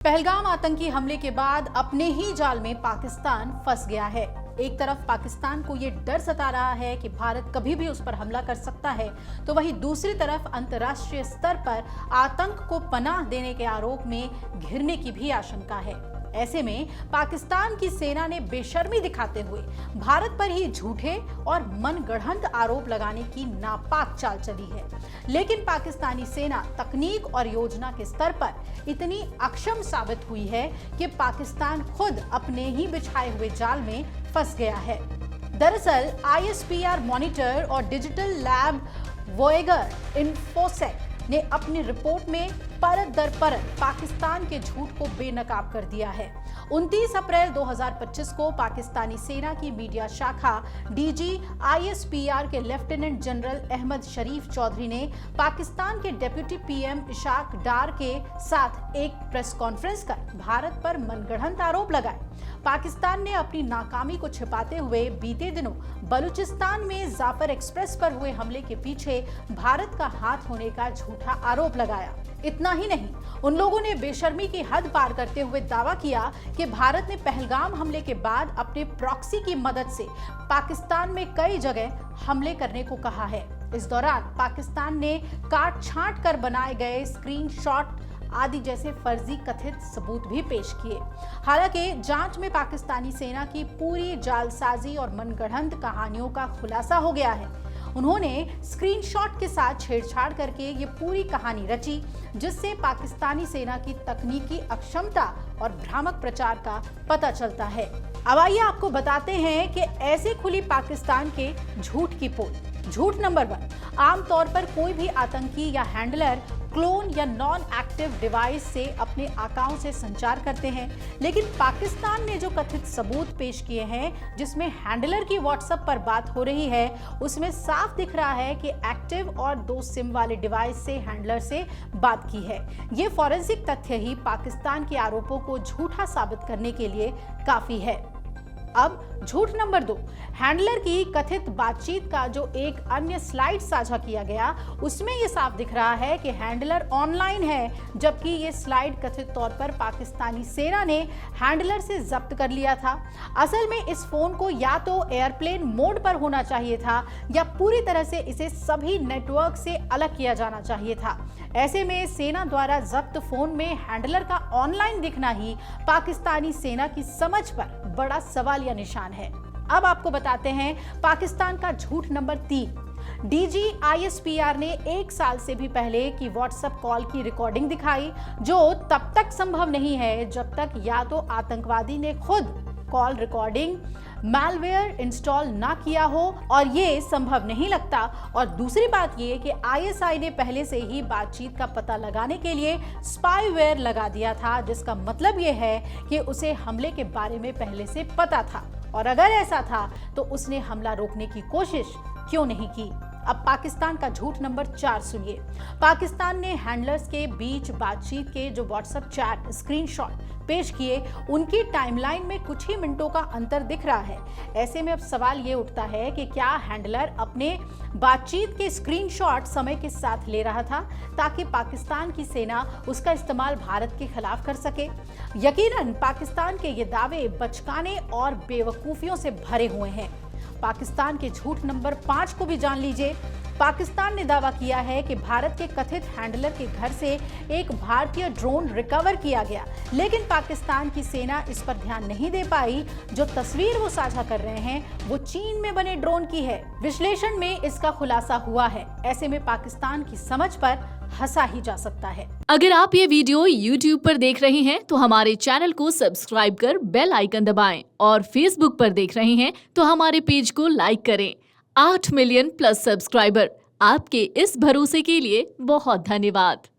पहलगाम आतंकी हमले के बाद अपने ही जाल में पाकिस्तान फंस गया है। एक तरफ पाकिस्तान को ये डर सता रहा है कि भारत कभी भी उस पर हमला कर सकता है, तो वहीं दूसरी तरफ अंतर्राष्ट्रीय स्तर पर आतंक को पनाह देने के आरोप में घिरने की भी आशंका है। ऐसे में पाकिस्तान की सेना ने बेशर्मी दिखाते हुए भारत पर ही झूठे और मनगढ़ंत आरोप लगाने की नापाक चाल चली है। लेकिन पाकिस्तानी सेना तकनीक और योजना के स्तर पर इतनी अक्षम साबित हुई है कि पाकिस्तान खुद अपने ही बिछाए हुए जाल में फंस गया है। दरअसल ISPR मॉनिटर और डिजिटल लैब वोएगर इन्फोसेक ने अपनी रिपोर्ट में परत दर परत पाकिस्तान के झूठ को बेनकाब कर दिया है। 29 अप्रैल 2025 को पाकिस्तानी सेना की मीडिया शाखा DG ISPR के लेफ्टिनेंट जनरल अहमद शरीफ चौधरी ने पाकिस्तान के डिप्टी PM इशाक डार के साथ एक प्रेस कॉन्फ्रेंस कर भारत पर मनगढ़ंत आरोप लगाए। पाकिस्तान ने अपनी नाकामी को छिपाते हुए बीते दिनों बलूचिस्तान में जाफर एक्सप्रेस पर हुए हमले के पीछे भारत का हाथ होने का झूठा आरोप लगाया। इतना ही नहीं, उन लोगों ने बेशर्मी की हद पार करते हुए दावा किया कि भारत ने पहलगाम हमले के बाद अपने प्रॉक्सी की मदद से पाकिस्तान में कई जगह हमले करने को कहा है। इस दौरान पाकिस्तान ने काट छांट कर बनाए गए स्क्रीनशॉट आदि जैसे फर्जी कथित सबूत भी पेश किए। हालांकि जांच में पाकिस्तानी सेना की पूरी जालसाजी और मनगढ़ंत कहानियों का खुलासा हो गया है। उन्होंने स्क्रीनशॉट के साथ छेड़छाड़ करके ये पूरी कहानी रची, जिससे पाकिस्तानी सेना की तकनीकी अक्षमता और भ्रामक प्रचार का पता चलता है। अब आइए आपको बताते हैं कि ऐसे खुली पाकिस्तान के झूठ की पोल। झूठ नंबर 1, आमतौर पर कोई भी आतंकी या हैंडलर क्लोन या नॉन एक्टिव डिवाइस से अपने आकाओं से संचार करते हैं, लेकिन पाकिस्तान ने जो कथित सबूत पेश किए हैं जिसमें हैंडलर की व्हाट्सएप पर बात हो रही है, उसमें साफ दिख रहा है कि एक्टिव और 2 सिम वाले डिवाइस से हैंडलर से बात की है। ये फॉरेंसिक तथ्य ही पाकिस्तान के आरोपों को झूठा साबित करने के लिए काफी है। अब झूठ नंबर 2, हैंडलर की कथित बातचीत का जो एक अन्य स्लाइड साझा किया गया, उसमें यह साफ दिख रहा है कि हैंडलर ऑनलाइन है, जबकि ये स्लाइड कथित तौर पर पाकिस्तानी सेना ने हैंडलर से जब्त कर लिया था। असल में इस फोन को या तो एयरप्लेन मोड पर होना चाहिए था या पूरी तरह से इसे सभी नेटवर्क से अलग किया जाना चाहिए था। ऐसे में सेना द्वारा जब्त फोन में हैंडलर का ऑनलाइन दिखना ही पाकिस्तानी सेना की समझ पर बड़ा सवालिया निशान है। अब आपको बताते हैं पाकिस्तान का झूठ नंबर 3। DG ISPR ने 1 साल से भी पहले की व्हाट्सएप कॉल की रिकॉर्डिंग दिखाई, जो तब तक संभव नहीं है जब तक या तो आतंकवादी ने खुद कॉल रिकॉर्डिंग मैलवेयर इंस्टॉल ना किया हो, और ये संभव नहीं लगता। और दूसरी बात ये कि ISI ने पहले से ही बातचीत का पता लगाने के लिए स्पाईवेयर लगा दिया था, जिसका मतलब ये है कि उसे हमले के बारे में पहले से पता था, और अगर ऐसा था तो उसने हमला रोकने की कोशिश क्यों नहीं की। अब पाकिस्तान का झूठ नंबर 4 सुनिए। पाकिस्तान ने हैंडलर्स के बीच बातचीत के जो व्हाट्सएप चैट स्क्रीनशॉट पेश किए, उनकी टाइमलाइन में कुछ ही मिनटों का अंतर दिख रहा है। ऐसे में अब सवाल ये उठता है कि क्या हैंडलर अपने बातचीत के स्क्रीनशॉट समय के साथ ले रहा था ताकि पाकिस्तान की सेना उसका इस्तेमाल भारत के खिलाफ कर सके। यकीनन पाकिस्तान के ये दावे बचकाने और बेवकूफियों से भरे हुए हैं। पाकिस्तान के झूठ नंबर 5 को भी जान लीजिए। पाकिस्तान ने दावा किया है कि भारत के कथित हैंडलर के घर से एक भारतीय ड्रोन रिकवर किया गया, लेकिन पाकिस्तान की सेना इस पर ध्यान नहीं दे पाई। जो तस्वीर वो साझा कर रहे हैं वो चीन में बने ड्रोन की है। विश्लेषण में इसका खुलासा हुआ है। ऐसे में पाकिस्तान की समझ पर हंसा ही जा सकता है। अगर आप ये वीडियो YouTube पर देख रहे हैं तो हमारे चैनल को सब्सक्राइब कर बेल आइकन दबाएं, और Facebook पर देख रहे हैं तो हमारे पेज को लाइक करें। 8 मिलियन प्लस सब्सक्राइबर, आपके इस भरोसे के लिए बहुत धन्यवाद।